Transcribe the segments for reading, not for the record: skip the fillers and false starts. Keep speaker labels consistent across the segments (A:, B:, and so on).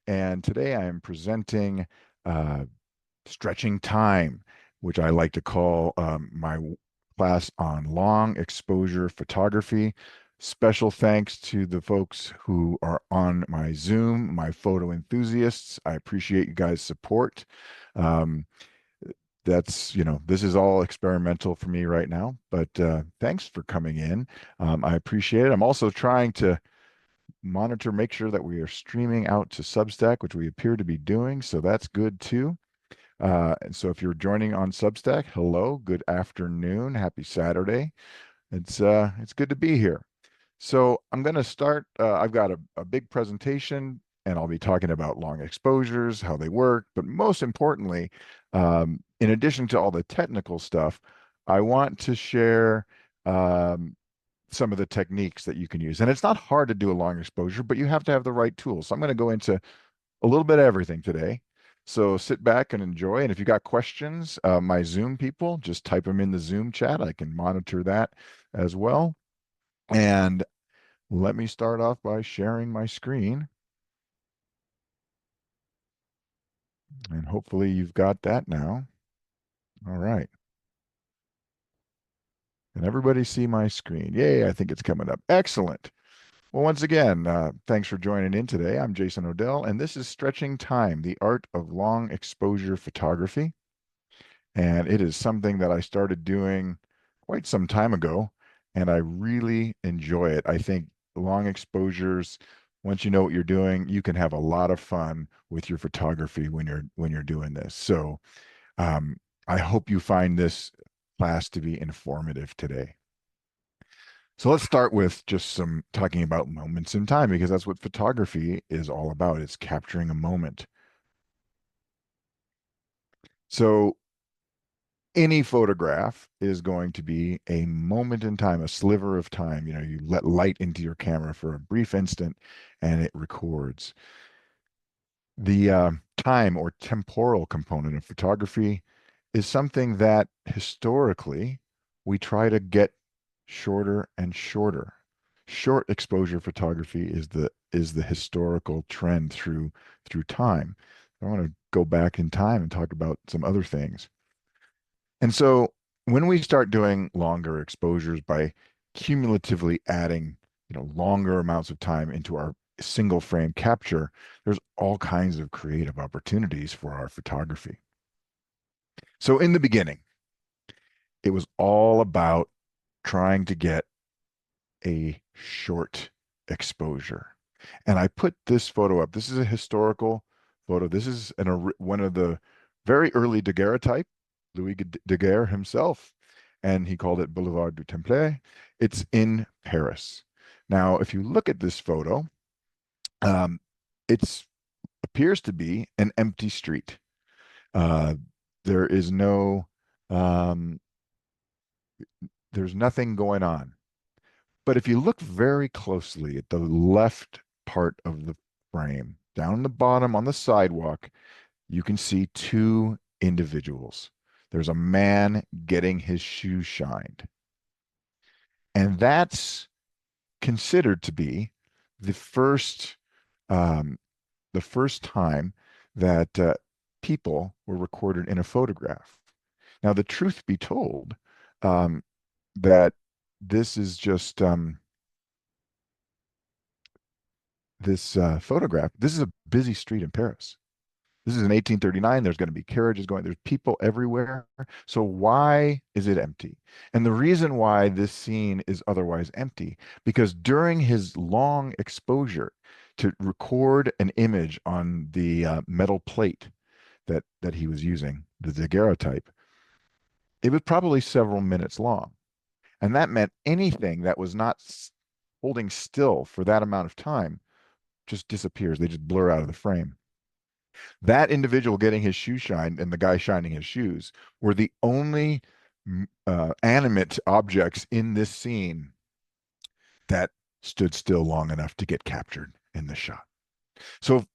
A: and today I am presenting uh, Stretching Time, which I like to call my class on long exposure photography. Special thanks to the folks who are on my Zoom, my photo enthusiasts. I appreciate you guys' support. Um, this is all experimental for me right now, but thanks for coming in. I appreciate it. I'm also trying to monitor, make sure that we are streaming out to Substack, which we appear to be doing. So that's good too. And so if you're joining on Substack, hello, good afternoon, happy Saturday. It's good to be here. So I'm going to start. I've got a big presentation, and I'll be talking about long exposures, how they work. But most importantly, in addition to all the technical stuff, I want to share um, some of the techniques that you can use. And it's not hard to do a long exposure, but you have to have the right tools. So I'm going to go into a little bit of everything today. So sit back and enjoy. And if you got questions, my Zoom people, just type them in the Zoom chat. I can monitor that as well. And let me start off by sharing my screen. And hopefully you've got that now. All right. Can everybody see my screen? Yay, I think it's coming up. Excellent. Well, once again, thanks for joining in today. I'm Jason Odell, and this is Stretching Time, the art of long exposure photography. And it is something that I started doing quite some time ago, and I really enjoy it. I think long exposures, once you know what you're doing, you can have a lot of fun with your photography when you're doing this. So um, I hope you find this class to be informative today. So let's start with just some talking about moments in time because that's what photography is all about. It's capturing a moment. So any photograph is going to be a moment in time, a sliver of time. You know, you let light into your camera for a brief instant and it records. The time or temporal component of photography is something that historically we try to get shorter and shorter. Short exposure photography is the historical trend through time. I want to go back in time and talk about some other things. And so when we start doing longer exposures by cumulatively adding, longer amounts of time into our single frame capture, there's all kinds of creative opportunities for our photography. So in the beginning, it was all about trying to get a short exposure. And I put this photo up. This is a historical photo. This is one of the very early daguerreotype, Louis Daguerre himself, and he called it Boulevard du Temple. It's in Paris. Now, if you look at this photo, um, it appears to be an empty street. Uh, there is no, um, there's nothing going on. But if you look very closely at the left part of the frame, down the bottom on the sidewalk, you can see two individuals. There's a man getting his shoes shined. And that's considered to be the first um, the first time that people were recorded in a photograph. Now, the truth be told, um, that this is just this photograph. This is a busy street in Paris. This is in 1839. There's going to be carriages going. There's people everywhere. So why is it empty? And the reason why this scene is otherwise empty, because during his long exposure to record an image on the metal plate that he was using, the daguerreotype, it was probably several minutes long. And that meant anything that was not holding still for that amount of time just disappears. They just blur out of the frame. That individual getting his shoe shined and the guy shining his shoes were the only animate objects in this scene that stood still long enough to get captured in the shot. So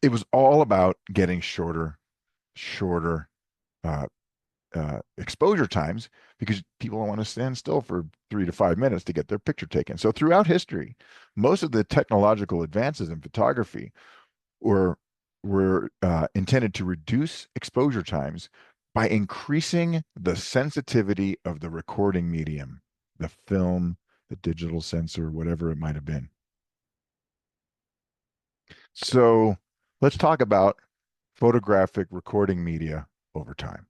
A: it was all about getting shorter uh, exposure times because people don't want to stand still for 3 to 5 minutes to get their picture taken. So throughout history, most of the technological advances in photography were intended to reduce exposure times by increasing the sensitivity of the recording medium, the film, the digital sensor, whatever it might have been. So let's talk about photographic recording media over time.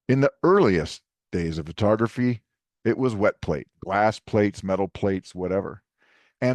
A: In the earliest days of photography, it was wet plate, glass plates, metal plates, whatever.